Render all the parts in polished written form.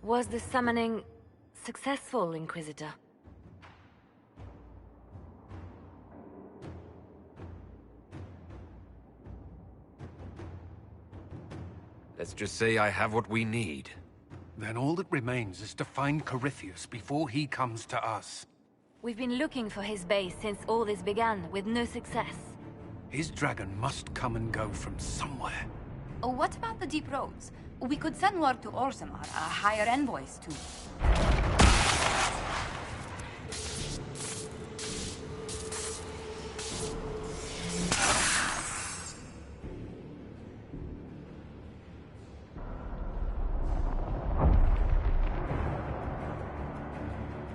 Was the summoning successful, Inquisitor? Let's just say I have what we need. Then all that remains is to find Corypheus before he comes to us. We've been looking for his base since all this began, with no success. His dragon must come and go from somewhere. Oh, what about the deep roads? We could send word to Orzammar, hire envoys to...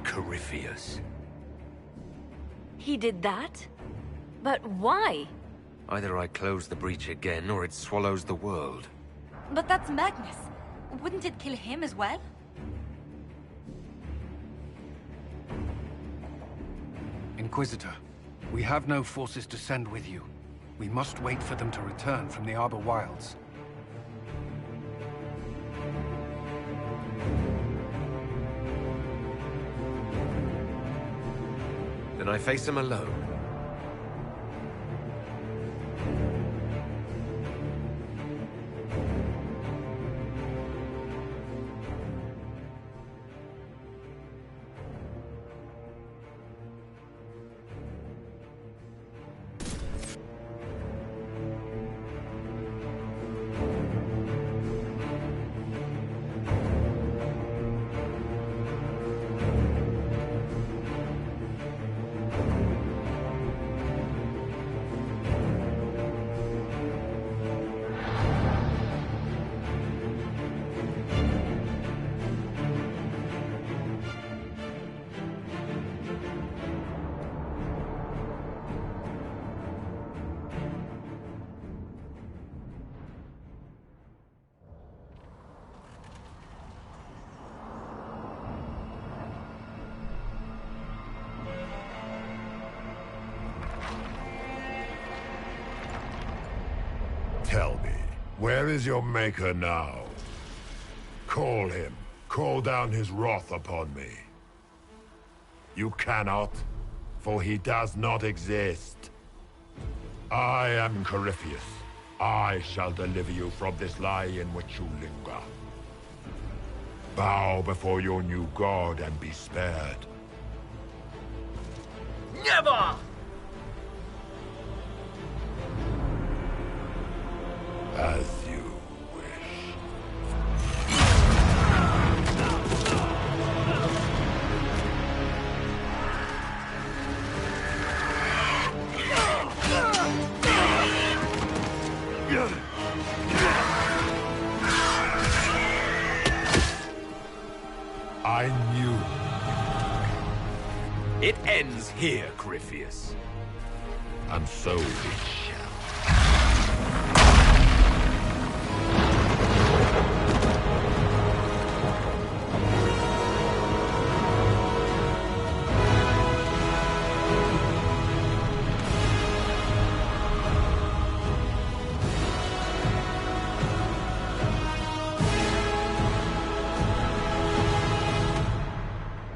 Corypheus. He did that? But why? Either I close the breach again, or it swallows the world. But that's Magnus. Wouldn't it kill him as well? Inquisitor, we have no forces to send with you. We must wait for them to return from the Arbor Wilds. Then I face him alone. Tell me, where is your maker now? Call him. Call down his wrath upon me. You cannot, for he does not exist. I am Corypheus. I shall deliver you from this lie in which you linger. Bow before your new god and be spared. Never! As you wish. I knew. It ends here, Corypheus. And so it shall.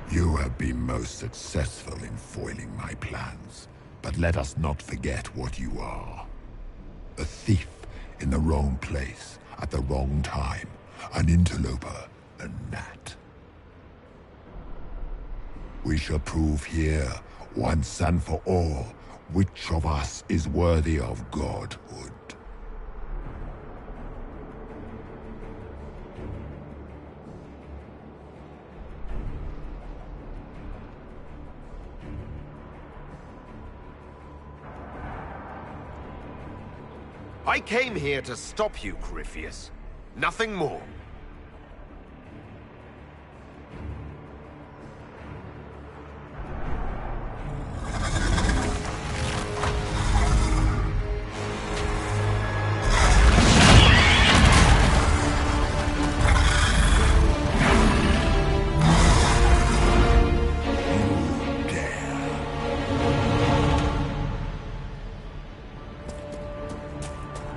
You have been most successful in foiling my plans, but let us not forget what you are. A thief in the wrong place, at the wrong time, an interloper, a gnat. We shall prove here, once and for all, which of us is worthy of godhood. I came here to stop you, Corypheus. Nothing more.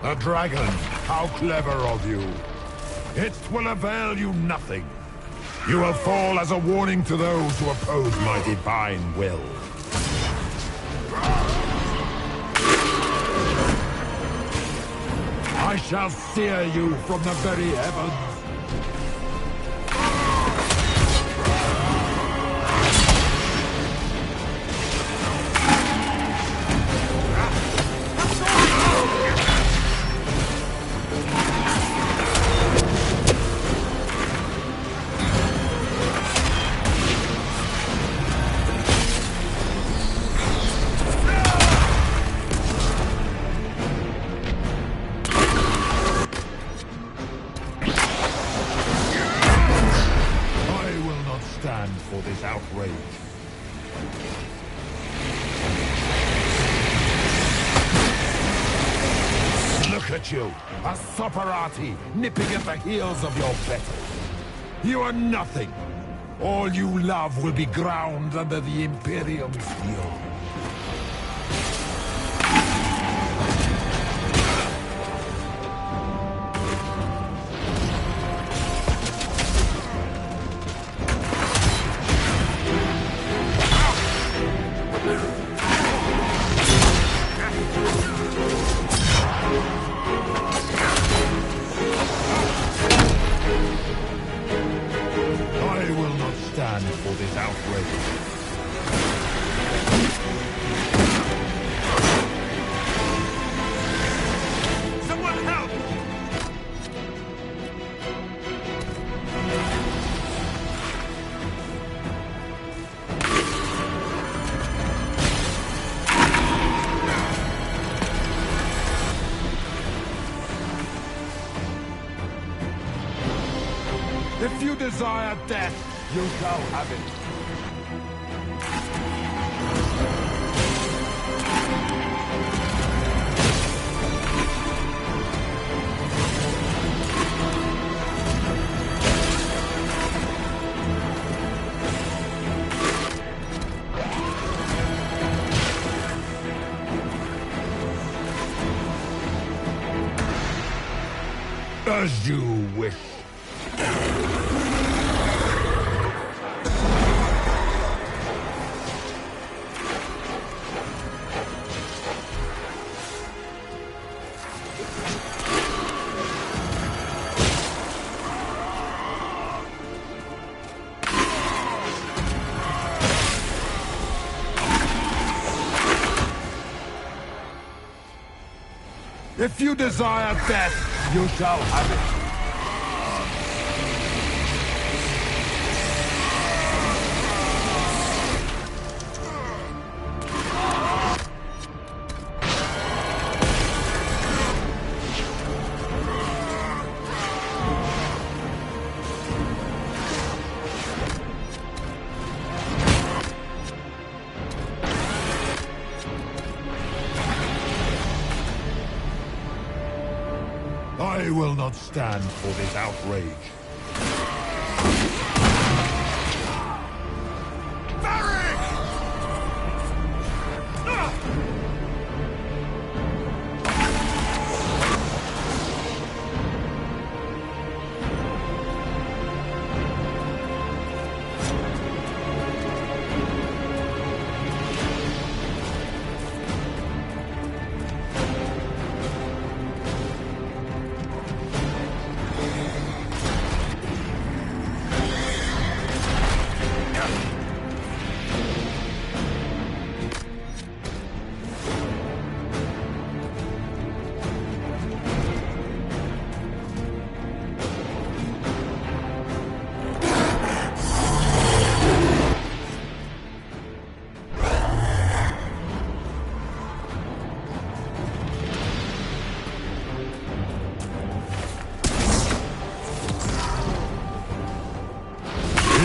A dragon! How clever of you! It will avail you nothing! You will fall as a warning to those who oppose my divine will. I shall sear you from the very heavens. For this outrage. Look at you, a Soparati nipping at the heels of your betters. You are nothing. All you love will be ground under the Imperium's heel. For this outrage. Someone help! If you desire death, you shall have it. As you wish. If you desire death, you shall have it. I will not stand for this outrage.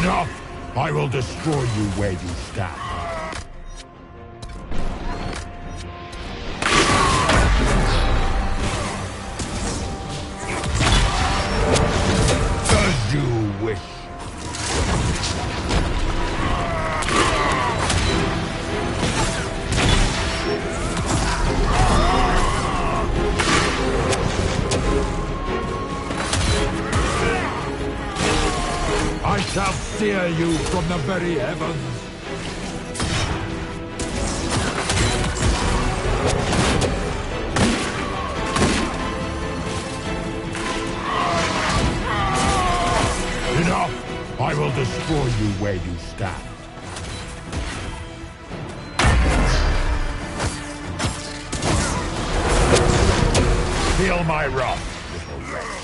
Enough! I will destroy you where you stand. As you wish. I shall sear you from the very heavens! Enough! I will destroy you where you stand. Feel my wrath, little wretch.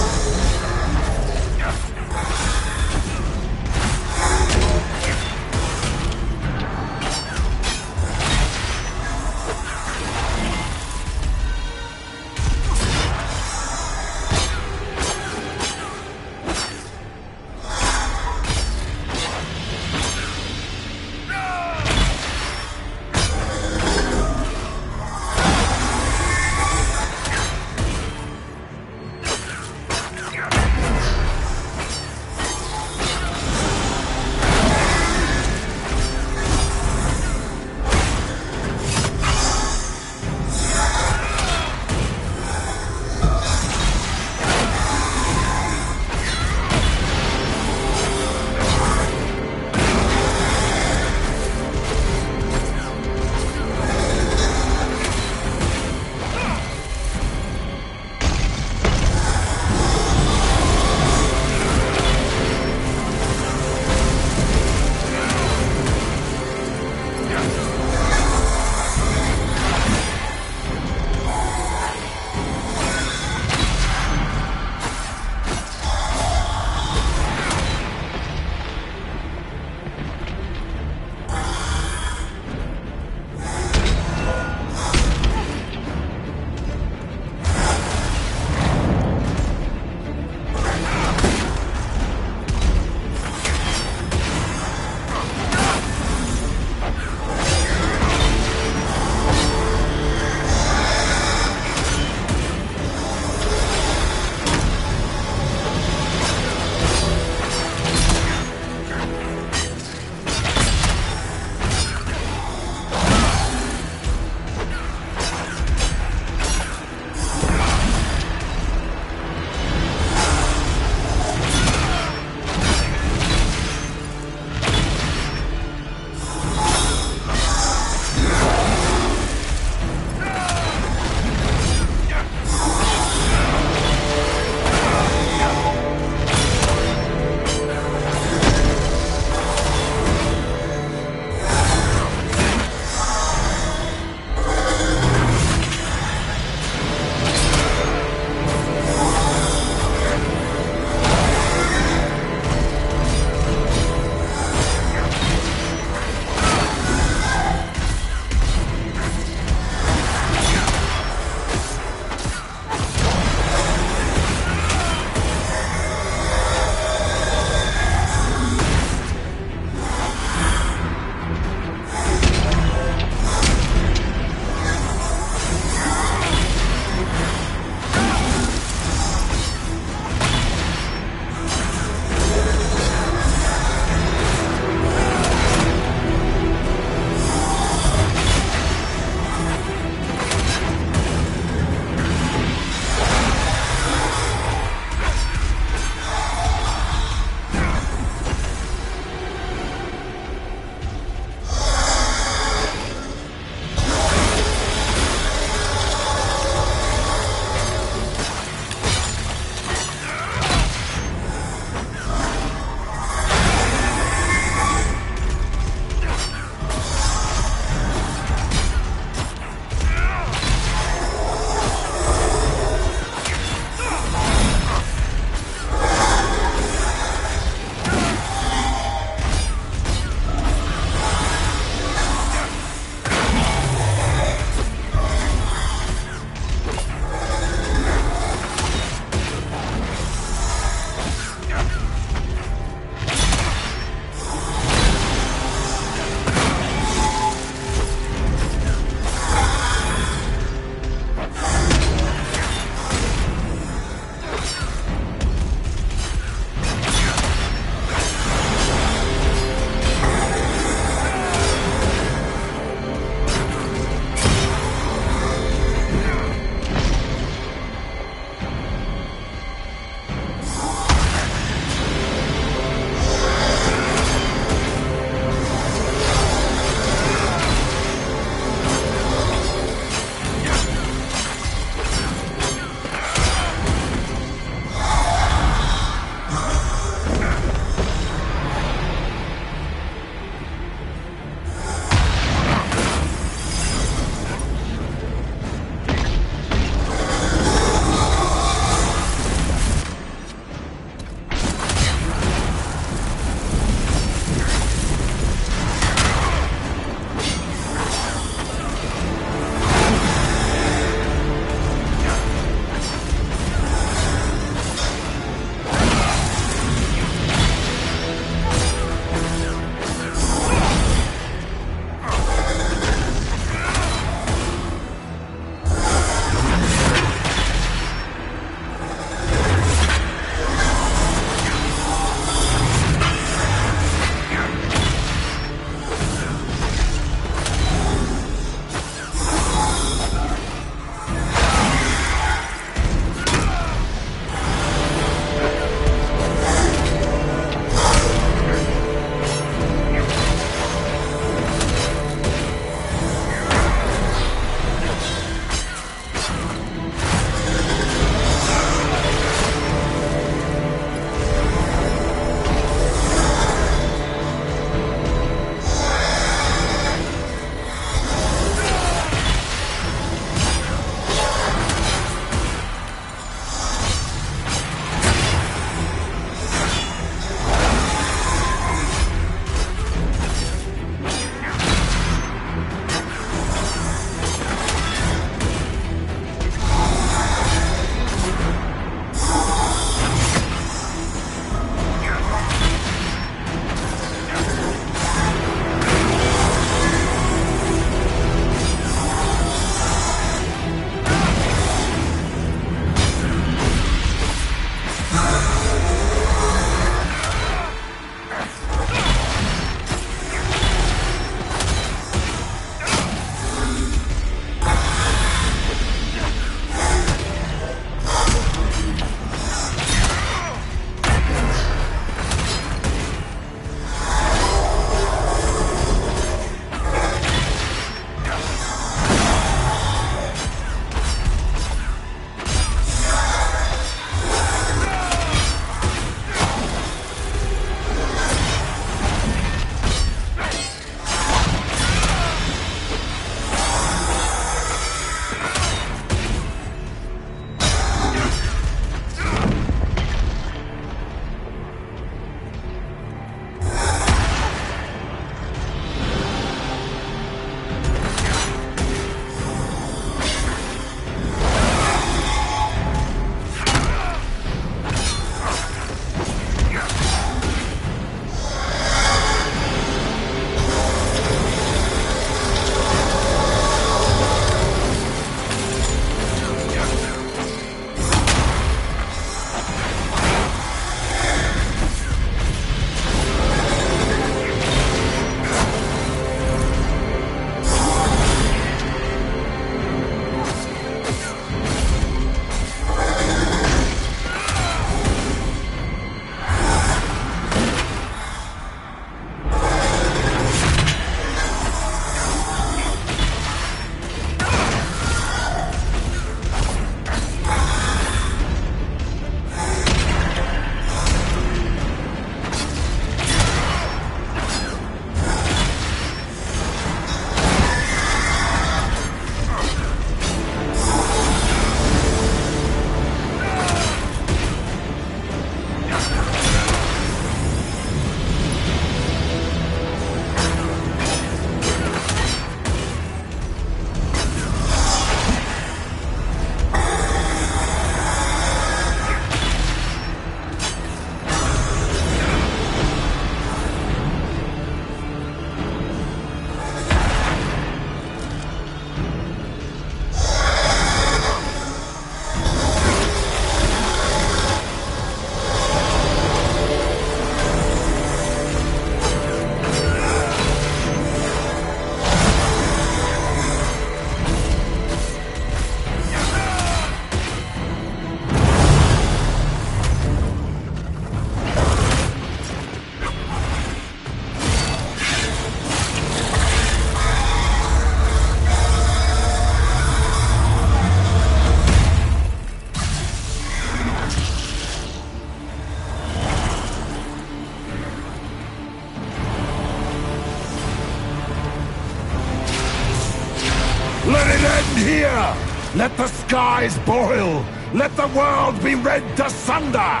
end here! Let the skies boil! Let the world be rent asunder!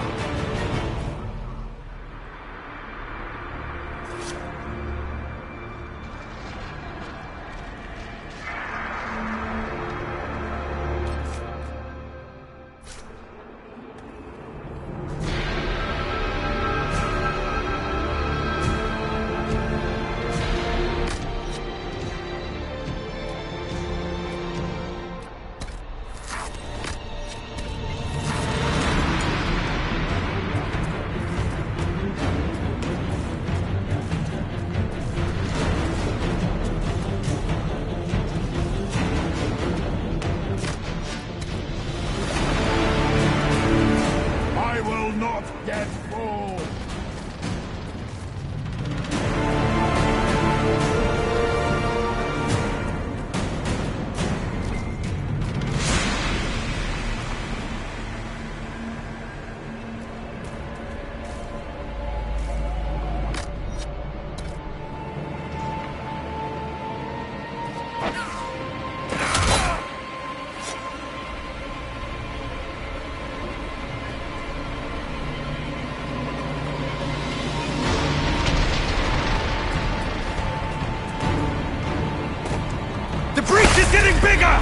He's getting bigger!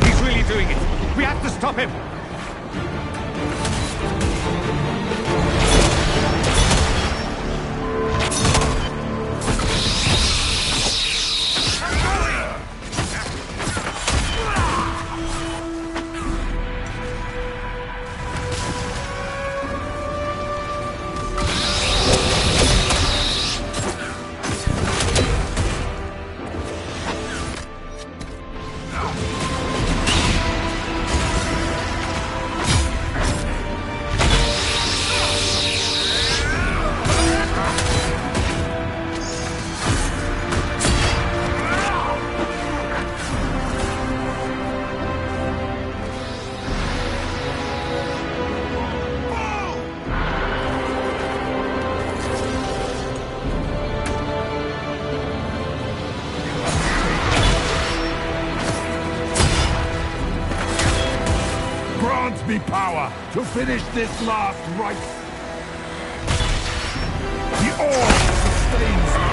He's really doing it. We have to stop him. Grant me power to finish this last rite. The orb sustains me.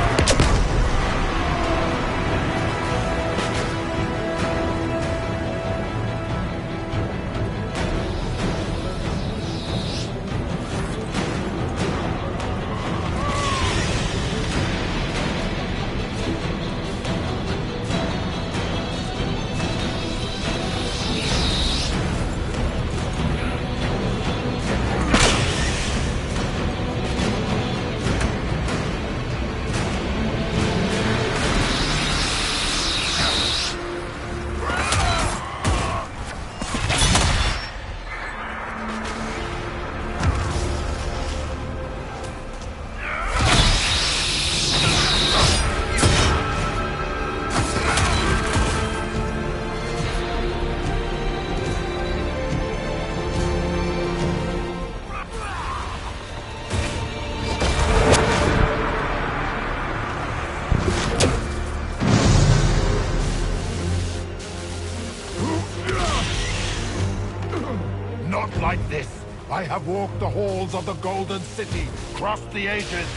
Not like this. I have walked the halls of the Golden City, crossed the ages.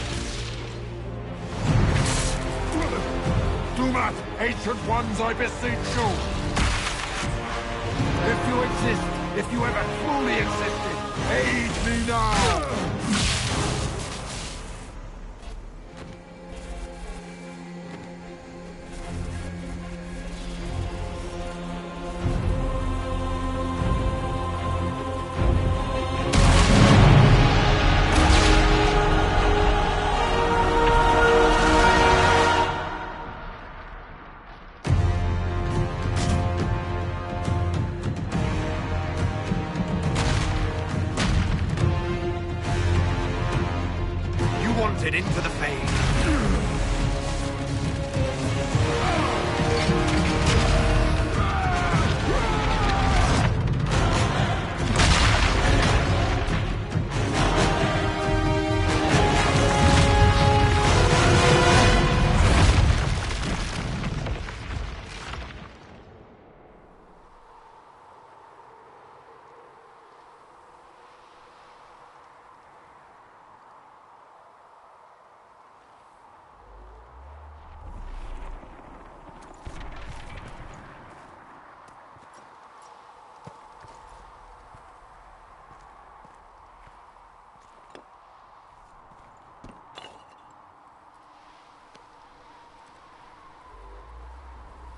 Do not, ancient ones, I beseech you. If you exist, if you ever truly existed, aid me now!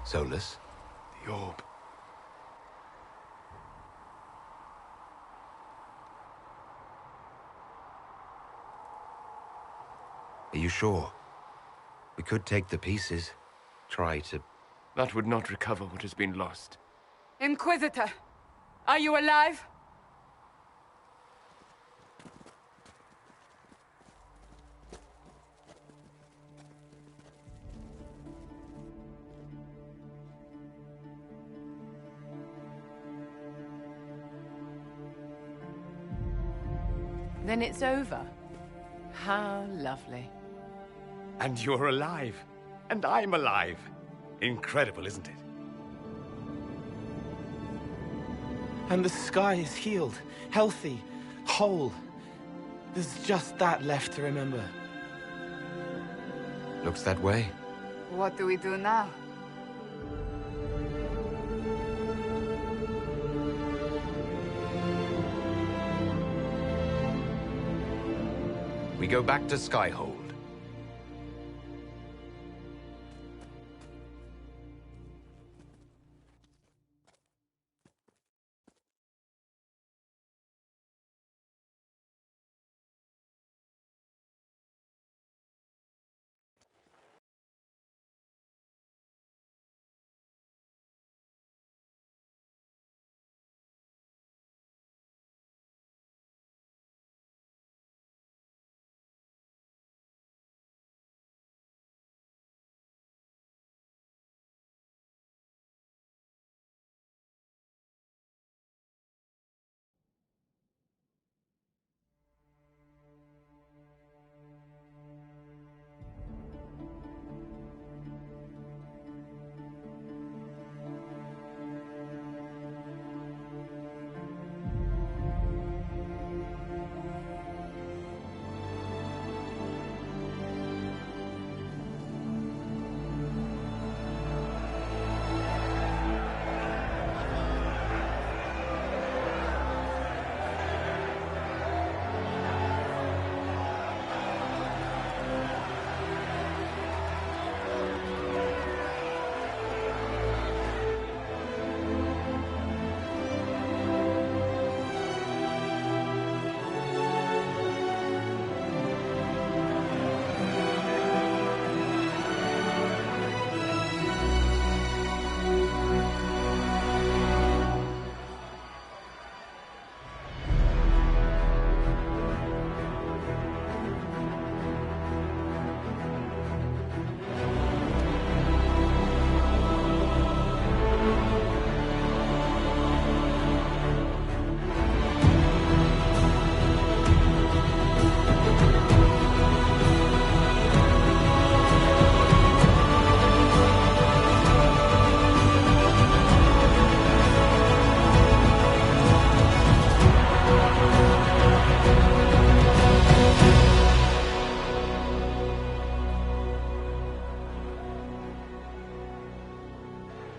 Solus? The orb. Are you sure? We could take the pieces. Try to... That would not recover what has been lost. Inquisitor, are you alive? Then it's over. How lovely. And you're alive. And I'm alive. Incredible, isn't it? And the sky is healed, healthy, whole. There's just that left to remember. Looks that way. What do we do now? We go back to Skyhold.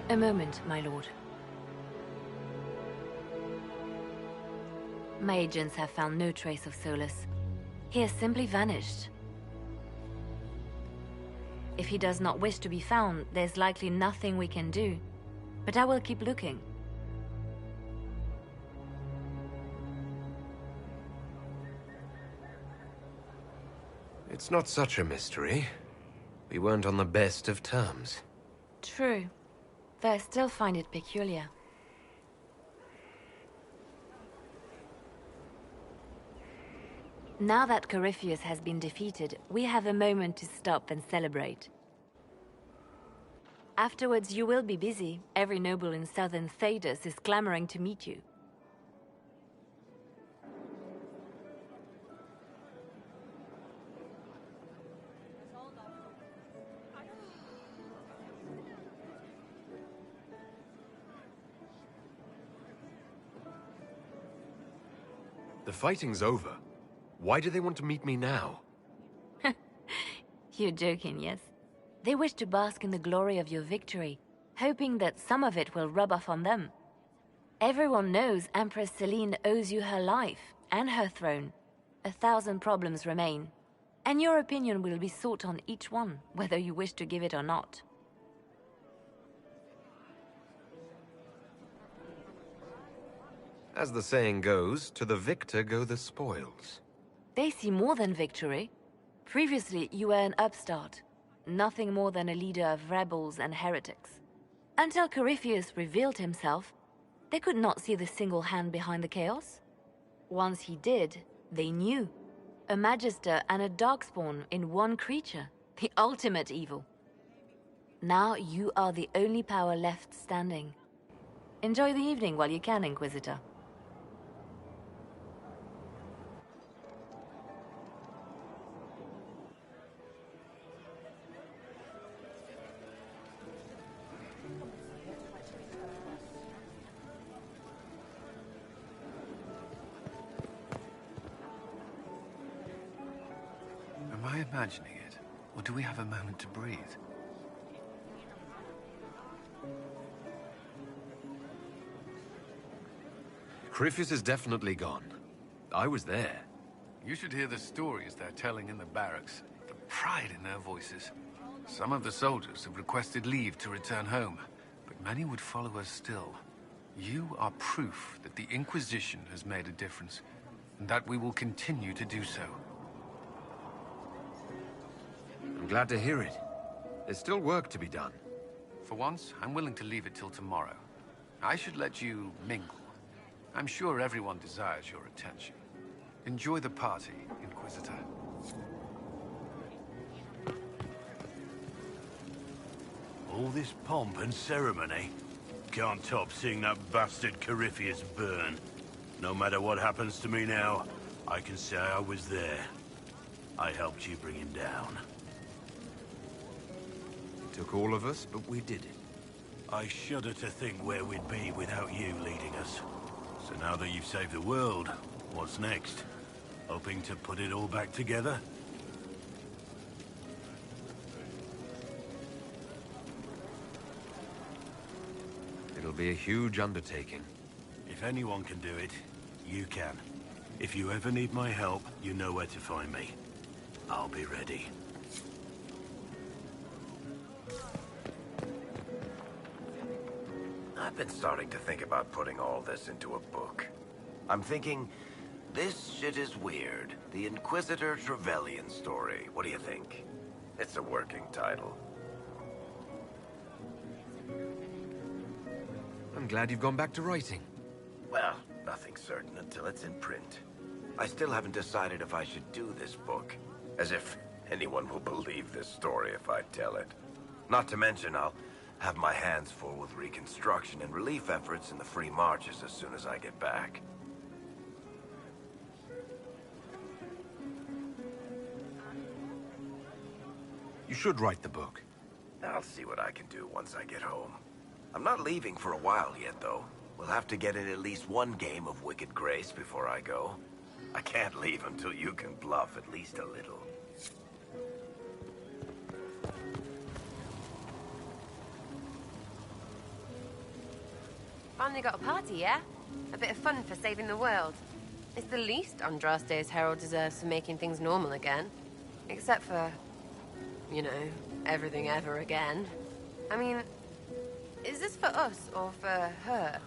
A moment, my lord. My agents have found no trace of Solus. He has simply vanished. If he does not wish to be found, there's likely nothing we can do. But I will keep looking. It's not such a mystery. We weren't on the best of terms. True. Though I still find it peculiar. Now that Corypheus has been defeated, we have a moment to stop and celebrate. Afterwards, you will be busy. Every noble in southern Thedas is clamoring to meet you. The fighting's over. Why do they want to meet me now? You're joking, yes? They wish to bask in the glory of your victory, hoping that some of it will rub off on them. Everyone knows Empress Celine owes you her life and her throne. 1,000 problems remain, and your opinion will be sought on each one, whether you wish to give it or not. As the saying goes, to the victor go the spoils. They see more than victory. Previously, you were an upstart. Nothing more than a leader of rebels and heretics. Until Corypheus revealed himself, they could not see the single hand behind the chaos. Once he did, they knew. A Magister and a Darkspawn in one creature. The ultimate evil. Now you are the only power left standing. Enjoy the evening while you can, Inquisitor. Am I imagining it? Or do we have a moment to breathe? Corypheus is definitely gone. I was there. You should hear the stories they're telling in the barracks. The pride in their voices. Some of the soldiers have requested leave to return home, but many would follow us still. You are proof that the Inquisition has made a difference, and that we will continue to do so. I'm glad to hear it. There's still work to be done. For once, I'm willing to leave it till tomorrow. I should let you mingle. I'm sure everyone desires your attention. Enjoy the party, Inquisitor. All this pomp and ceremony. Can't top seeing that bastard Corypheus burn. No matter what happens to me now, I can say I was there. I helped you bring him down. It took all of us, but we did it. I shudder to think where we'd be without you leading us. So now that you've saved the world, what's next? Hoping to put it all back together? It'll be a huge undertaking. If anyone can do it, you can. If you ever need my help, you know where to find me. I'll be ready. I've been starting to think about putting all this into a book. I'm thinking, this shit is weird. The Inquisitor Trevelyan story. What do you think? It's a working title. I'm glad you've gone back to writing. Well, nothing's certain until it's in print. I still haven't decided if I should do this book. As if anyone will believe this story if I tell it. Not to mention, I'll have my hands full with reconstruction and relief efforts in the free marches as soon as I get back. You should write the book. I'll see what I can do once I get home. I'm not leaving for a while yet, though. We'll have to get in at least one game of Wicked Grace before I go. I can't leave until you can bluff at least a little. Finally got a party, yeah? A bit of fun for saving the world. It's the least Andraste's herald deserves for making things normal again. Except for, you know, everything ever again. I mean, is this for us or for her?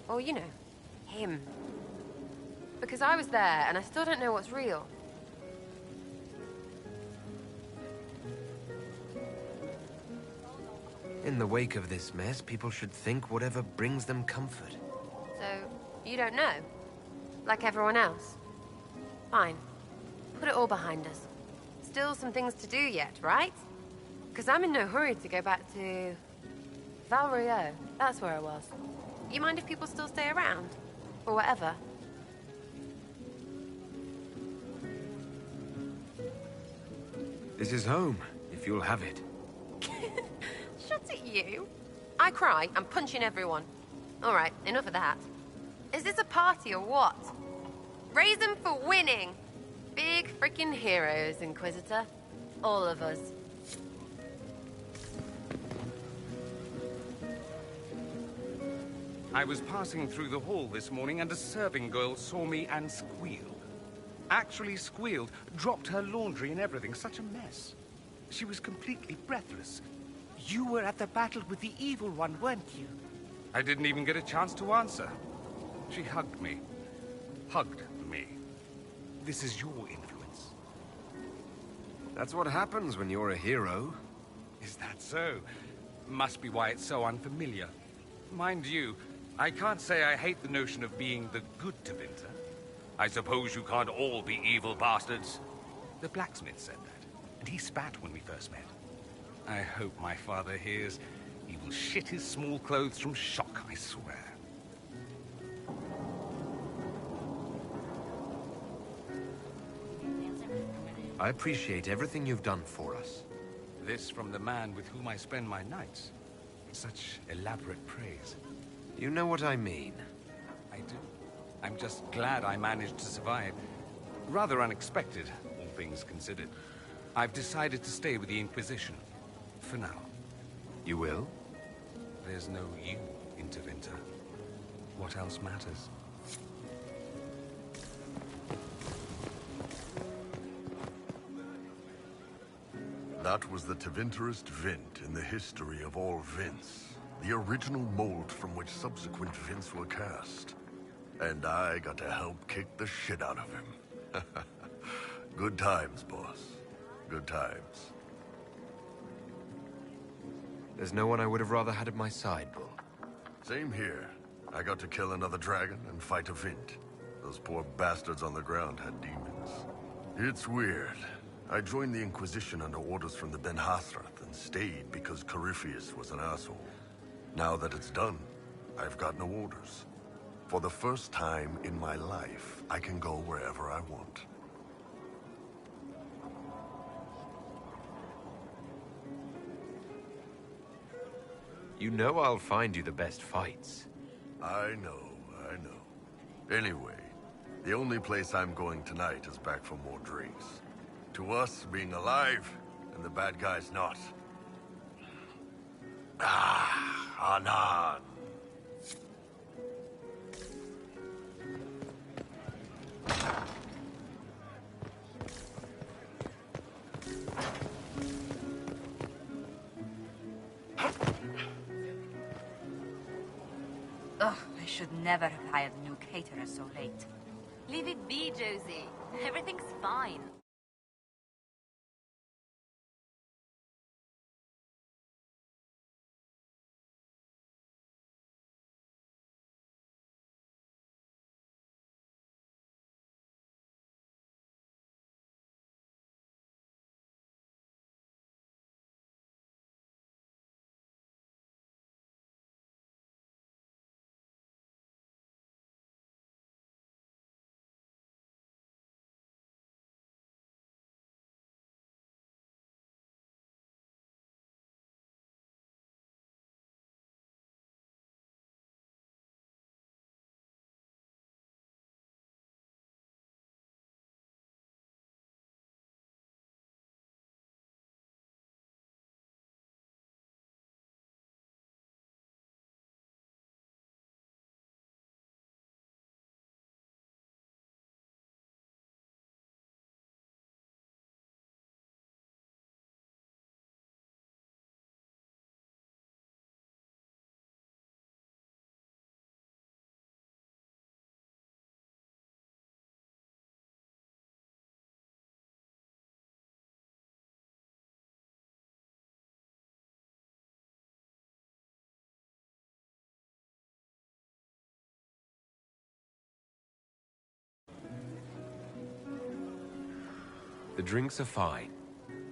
Or, you know, him? Because I was there and I still don't know what's real. In the wake of this mess, people should think whatever brings them comfort. So, you don't know? Like everyone else? Fine. Put it all behind us. Still some things to do yet, right? Because I'm in no hurry to go back to... Val Rio. That's where I was. You mind if people still stay around? Or whatever? This is home, if you'll have it. Shut it, you. I cry, I'm punching everyone. All right, enough of that. Is this a party or what? Raise them for winning. Big freaking heroes, Inquisitor. All of us. I was passing through the hall this morning and a serving girl saw me and squealed. Actually squealed, dropped her laundry and everything, such a mess. She was completely breathless. You were at the battle with the evil one, weren't you? I didn't even get a chance to answer. She hugged me. Hugged me. This is your influence. That's what happens when you're a hero. Is that so? Must be why it's so unfamiliar. Mind you, I can't say I hate the notion of being the good Tevinter. I suppose you can't all be evil bastards. The blacksmith said that, and he spat when we first met. I hope my father hears. He will shit his small clothes from shock, I swear. I appreciate everything you've done for us. This from the man with whom I spend my nights. Such elaborate praise. You know what I mean. I do. I'm just glad I managed to survive. Rather unexpected, all things considered. I've decided to stay with the Inquisition. For now. You will? There's no you in Tevinter. What else matters? That was the Tevinterest Vint in the history of all Vints. The original mold from which subsequent Vints were cast. And I got to help kick the shit out of him. Good times, boss. Good times. There's no one I would have rather had at my side, Bull. Same here. I got to kill another dragon and fight a Vint. Those poor bastards on the ground had demons. It's weird. I joined the Inquisition under orders from the Ben Hasrath and stayed because Corypheus was an asshole. Now that it's done, I've got no orders. For the first time in my life, I can go wherever I want. You know I'll find you the best fights. I know. Anyway, the only place I'm going tonight is back for more drinks. To us, being alive, and the bad guys not. Anan. Ugh, I should never have hired new caterers so late. Leave it be, Josie. Everything's fine. The drinks are fine.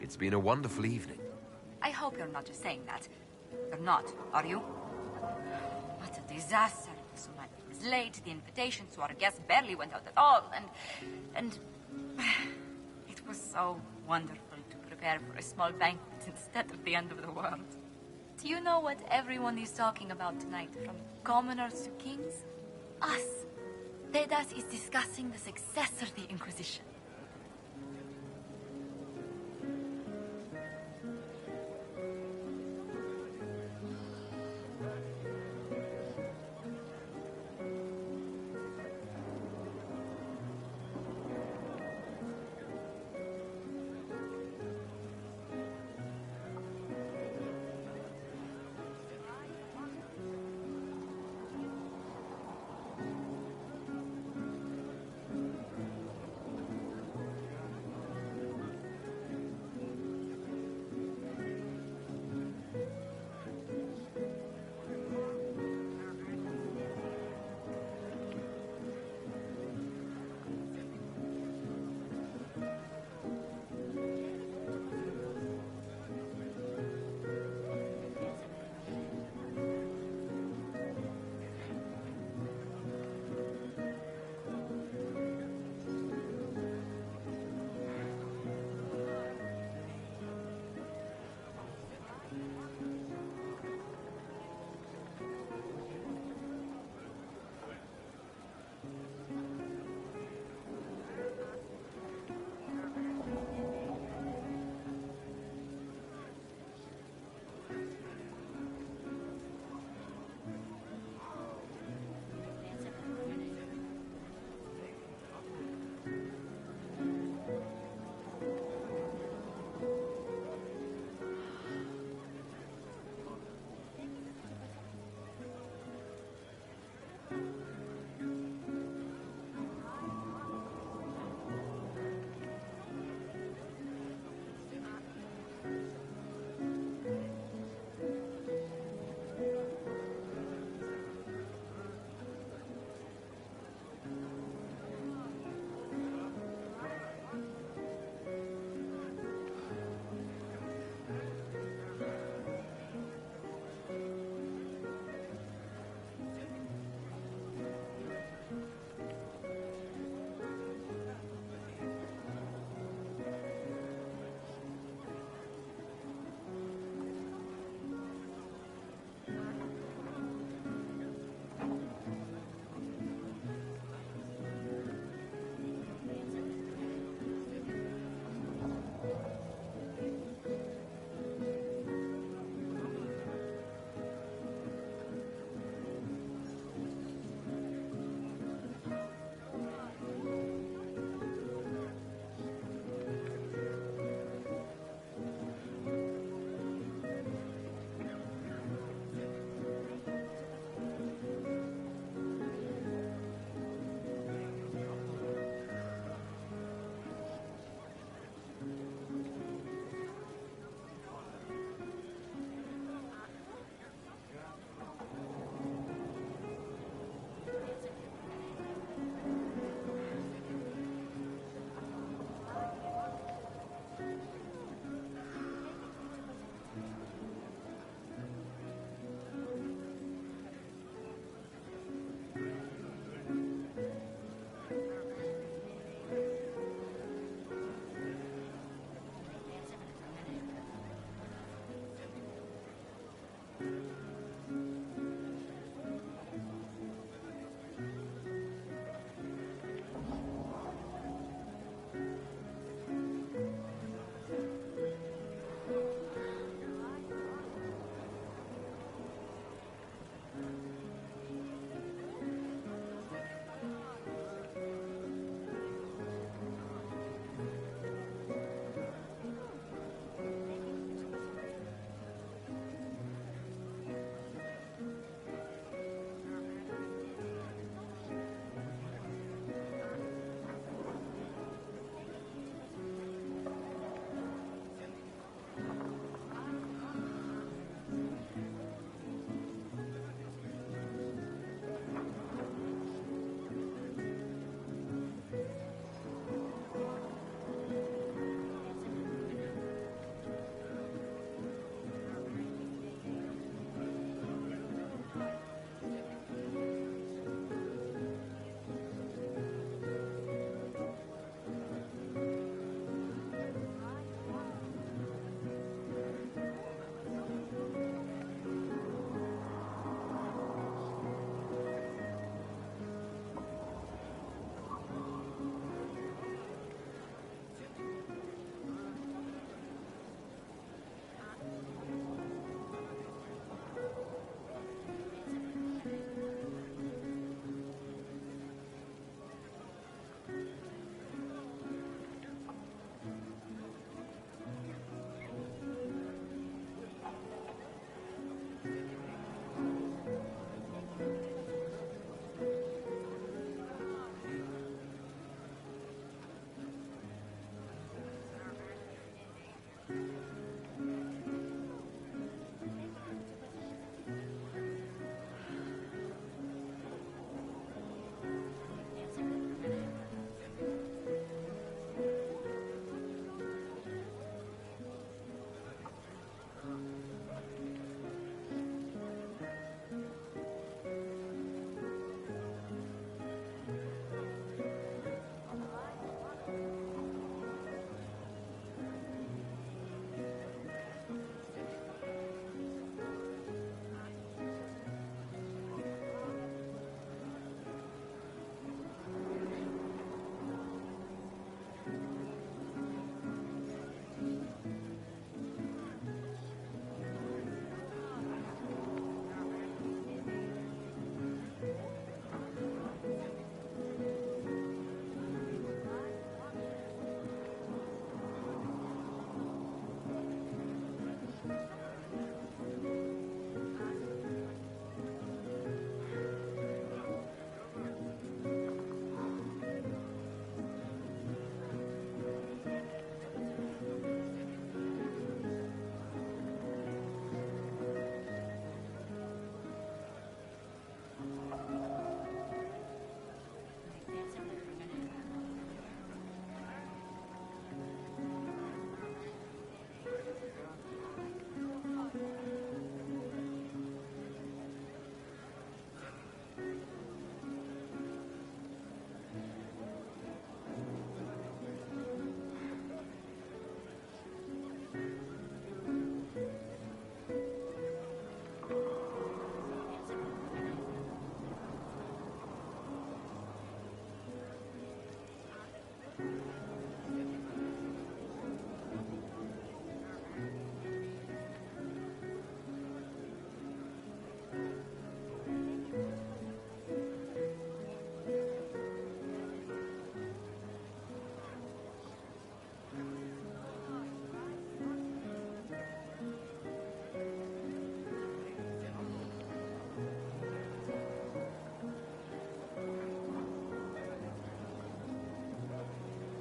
It's been a wonderful evening. I hope you're not just saying that. You're not, are you? What a disaster. So much was late, the invitation to our guests barely went out at all, and it was so wonderful to prepare for a small banquet instead of the end of the world. Do you know what everyone is talking about tonight, from commoners to kings? Us. Dedas is discussing the success of the Inquisition.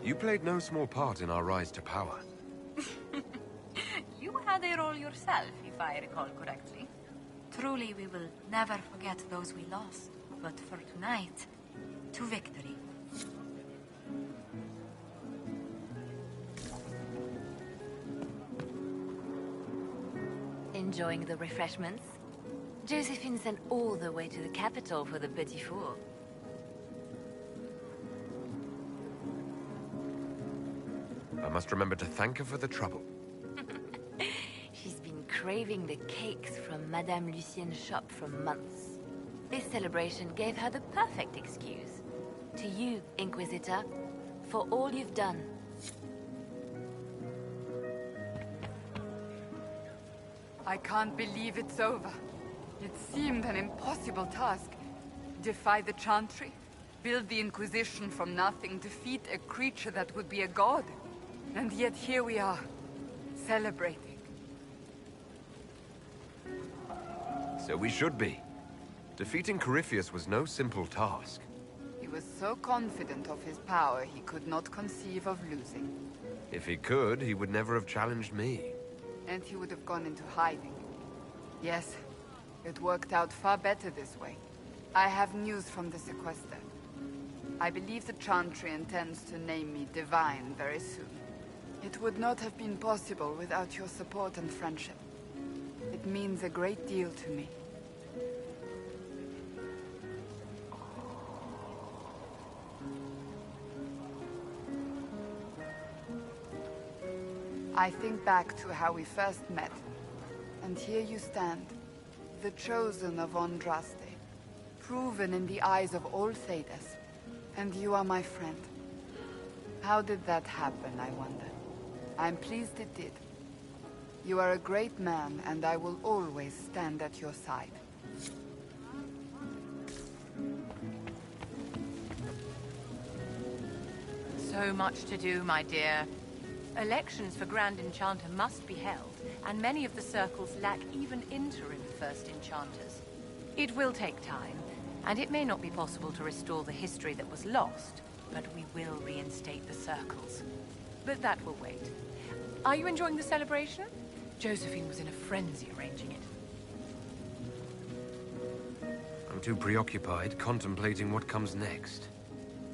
You played no small part in our rise to power. You had a role yourself, if I recall correctly. Truly, we will never forget those we lost. But for tonight, to victory. Enjoying the refreshments? Josephine sent all the way to the capital for the petit four. I must remember to thank her for the trouble. She's been craving the cakes from Madame Lucien's shop for months. This celebration gave her the perfect excuse. To you, Inquisitor, for all you've done. I can't believe it's over. It seemed an impossible task. Defy the Chantry, build the Inquisition from nothing, defeat a creature that would be a god. And yet here we are, celebrating. So we should be. Defeating Corypheus was no simple task. He was so confident of his power, he could not conceive of losing. If he could, he would never have challenged me. And he would have gone into hiding. Yes, it worked out far better this way. I have news from the sequester. I believe the Chantry intends to name me Divine very soon. It would not have been possible without your support and friendship. It means a great deal to me. I think back to how we first met, and here you stand, the chosen of Andraste, proven in the eyes of all Thedas, and you are my friend. How did that happen, I wonder? I'm pleased it did. You are a great man, and I will always stand at your side. So much to do, my dear. Elections for Grand Enchanter must be held, and many of the circles lack even interim First Enchanters. It will take time, and it may not be possible to restore the history that was lost, but we will reinstate the circles. But that will wait. Are you enjoying the celebration? Josephine was in a frenzy arranging it. I'm too preoccupied contemplating what comes next.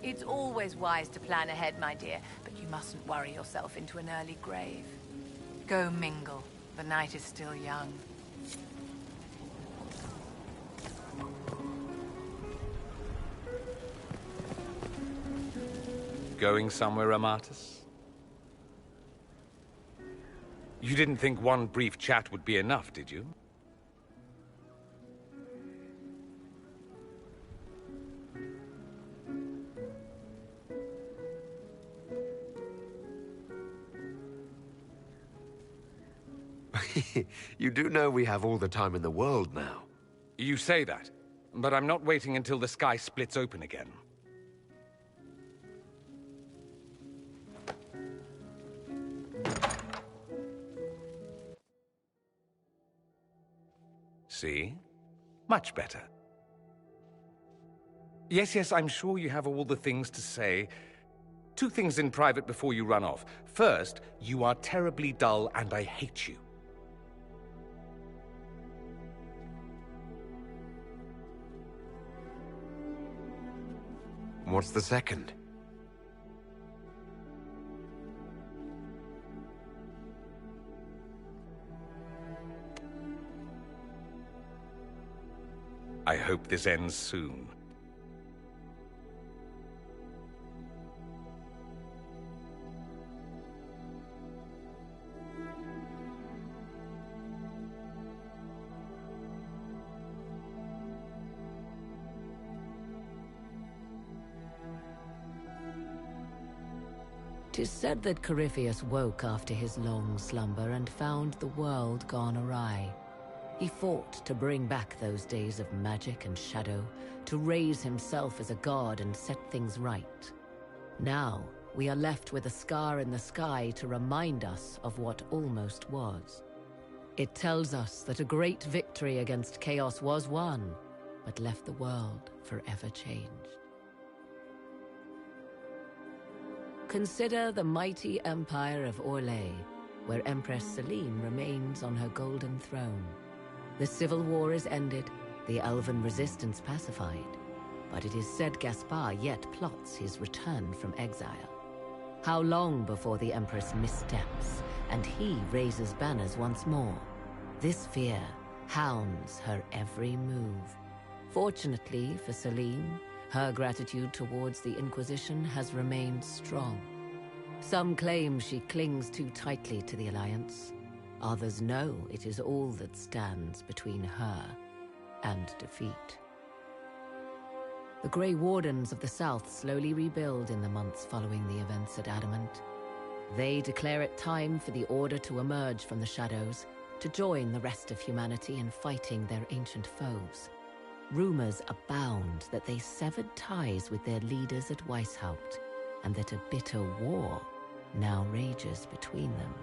It's always wise to plan ahead, my dear, but you mustn't worry yourself into an early grave. Go mingle. The night is still young. Going somewhere, Amatus? You didn't think one brief chat would be enough, did you? You do know we have all the time in the world now. You say that, but I'm not waiting until the sky splits open again. See? Much better. Yes, I'm sure you have all the things to say. 2 things in private before you run off. First, you are terribly dull and I hate you. What's the second? I hope this ends soon. Tis said that Corypheus woke after his long slumber and found the world gone awry. He fought to bring back those days of magic and shadow, to raise himself as a god and set things right. Now, we are left with a scar in the sky to remind us of what almost was. It tells us that a great victory against chaos was won, but left the world forever changed. consider the mighty empire of Orlais, where Empress Celine remains on her golden throne. The civil war is ended, the elven resistance pacified, but it is said Gaspard yet plots his return from exile. How long before the Empress missteps, and he raises banners once more? This fear hounds her every move. Fortunately for Celine, her gratitude towards the Inquisition has remained strong. Some claim she clings too tightly to the Alliance. Others know it is all that stands between her and defeat. The Grey Wardens of the South slowly rebuild in the months following the events at Adamant. They declare it time for the Order to emerge from the shadows, to join the rest of humanity in fighting their ancient foes. Rumors abound that they severed ties with their leaders at Weishaupt, and that a bitter war now rages between them.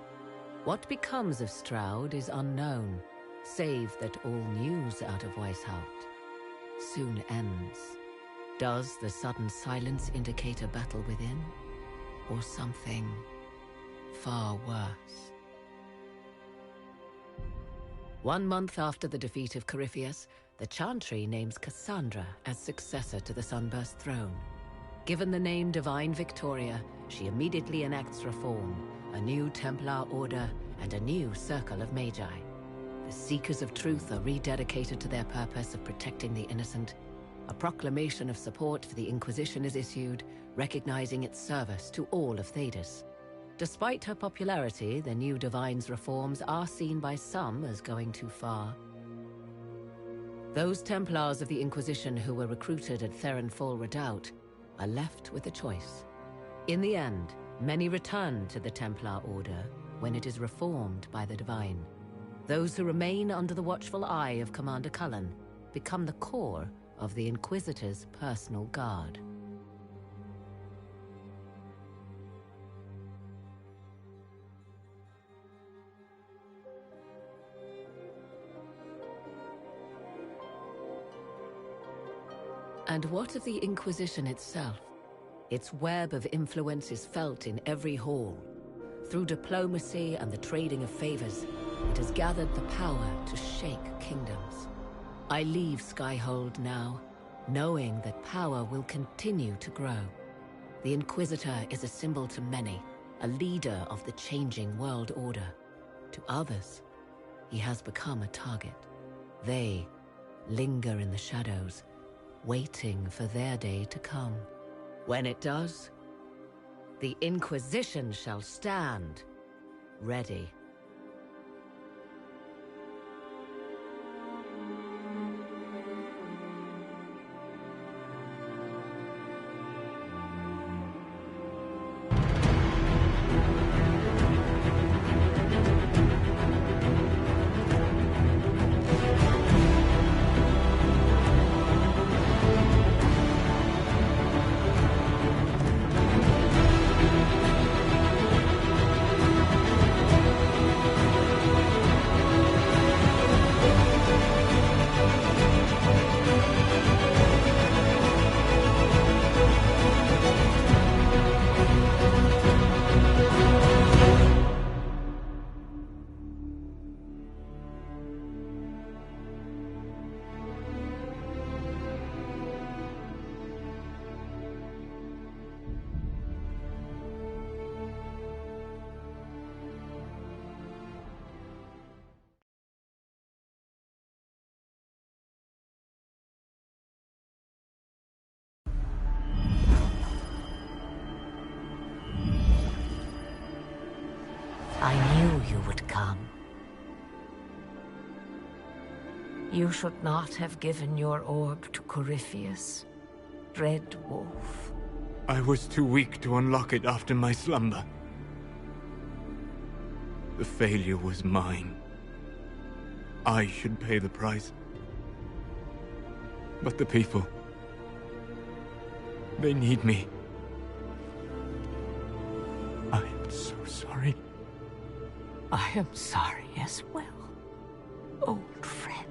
What becomes of Stroud is unknown, save that all news out of Weishaupt soon ends. Does the sudden silence indicate a battle within, or something far worse? 1 month after the defeat of Corypheus, the Chantry names Cassandra as successor to the Sunburst throne. Given the name Divine Victoria, she immediately enacts reform, a new Templar order, and a new circle of Magi. The Seekers of Truth are rededicated to their purpose of protecting the innocent. A proclamation of support for the Inquisition is issued, recognizing its service to all of Thedas. Despite her popularity, the new Divine's reforms are seen by some as going too far. Those Templars of the Inquisition who were recruited at Therenfall Redoubt are left with a choice. In the end, many return to the Templar Order when it is reformed by the Divine. Those who remain under the watchful eye of Commander Cullen become the core of the Inquisitor's personal guard. And what of the Inquisition itself? Its web of influence is felt in every hall. Through diplomacy and the trading of favors, it has gathered the power to shake kingdoms. I leave Skyhold now, knowing that power will continue to grow. The Inquisitor is a symbol to many, a leader of the changing world order. To others, he has become a target. They linger in the shadows, waiting for their day to come. When it does, the Inquisition shall stand ready. I knew you would come. You should not have given your orb to Corypheus, Red Wolf. I was too weak to unlock it after my slumber. The failure was mine. I should pay the price. But the people... they need me. I am so sorry. I am sorry as well, old friend.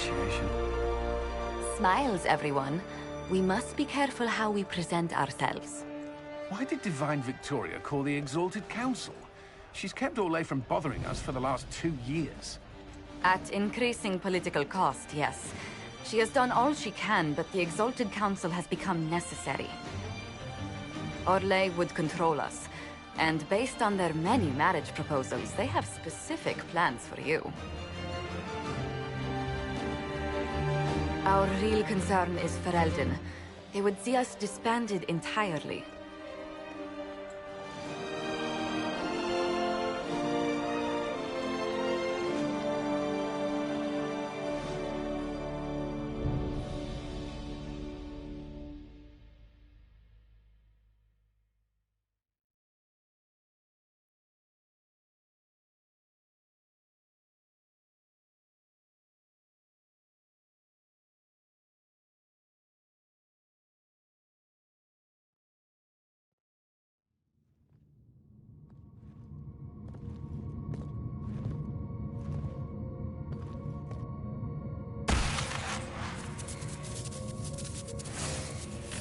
initiation. Smiles, everyone. We must be careful how we present ourselves. Why did Divine Victoria call the Exalted Council? She's kept Orlais from bothering us for the last 2 years. At increasing political cost, yes. She has done all she can, but the Exalted Council has become necessary. Orlais would control us, and based on their many marriage proposals, they have specific plans for you. Our real concern is Ferelden. They would see us disbanded entirely.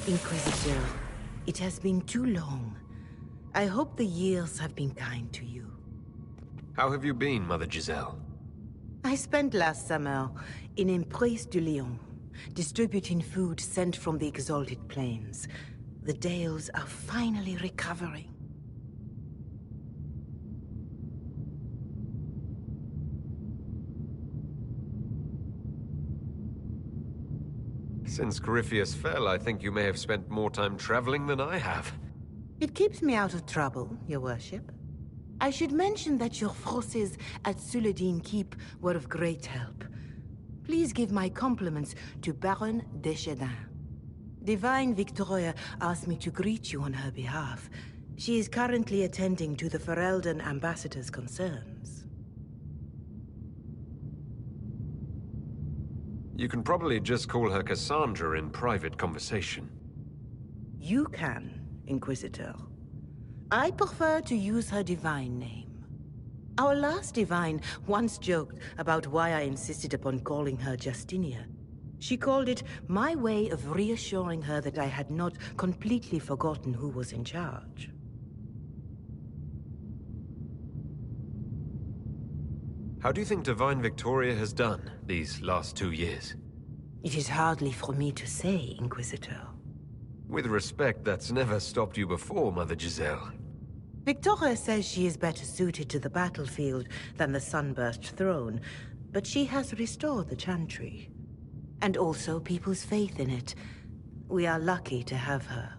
Inquisitor, it has been too long. I hope the years have been kind to you. How have you been, Mother Giselle? I spent last summer in Emprise de Lyon, distributing food sent from the Exalted Plains. The Dales are finally recovering. Since Corypheus fell, I think you may have spent more time traveling than I have. It keeps me out of trouble, Your Worship. I should mention that your forces at Suladin Keep were of great help. Please give my compliments to Baron Deschedin. Divine Victoria asked me to greet you on her behalf. She is currently attending to the Ferelden ambassador's concerns. You can probably just call her Cassandra in private conversation. You can, Inquisitor. I prefer to use her divine name. Our last divine once joked about why I insisted upon calling her Justinia. She called it my way of reassuring her that I had not completely forgotten who was in charge. How do you think Divine Victoria has done these last 2 years? It is hardly for me to say, Inquisitor. With respect, that's never stopped you before, Mother Giselle. Victoria says she is better suited to the battlefield than the Sunburst throne, but she has restored the Chantry. And also people's faith in it. We are lucky to have her.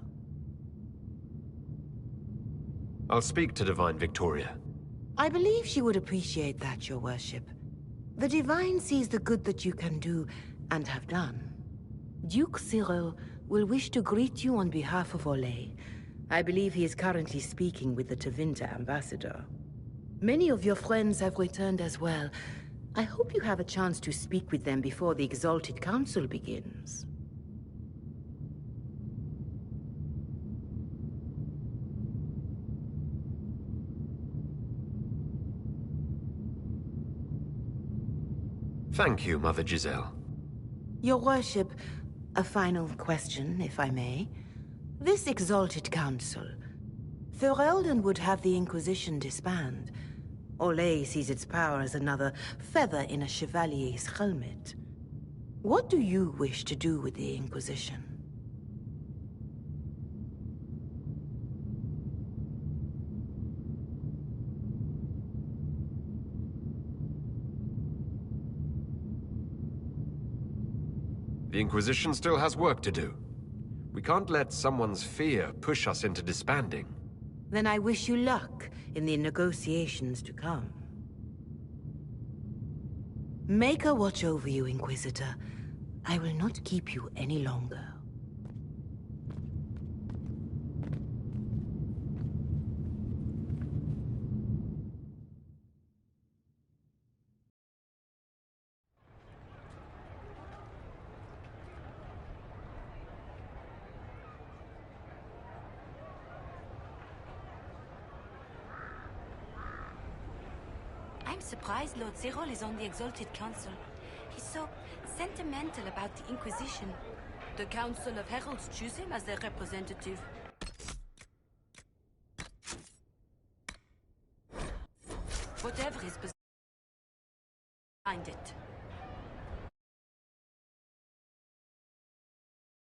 I'll speak to Divine Victoria. I believe she would appreciate that, Your Worship. The Divine sees the good that you can do and have done. Duke Cyril will wish to greet you on behalf of Orlais. I believe he is currently speaking with the Tevinter ambassador. Many of your friends have returned as well. I hope you have a chance to speak with them before the Exalted Council begins. Thank you, Mother Giselle. Your Worship, a final question, if I may. This Exalted Council, Ferelden would have the Inquisition disband. Orlais sees its power as another feather in a chevalier's helmet. What do you wish to do with the Inquisition? The Inquisition still has work to do. We can't let someone's fear push us into disbanding. Then I wish you luck in the negotiations to come. Maker watch over you, Inquisitor. I will not keep you any longer. I'm surprised Lord Cyril is on the Exalted Council. He's so sentimental about the Inquisition. The Council of Heralds choose him as their representative. Whatever is behind it.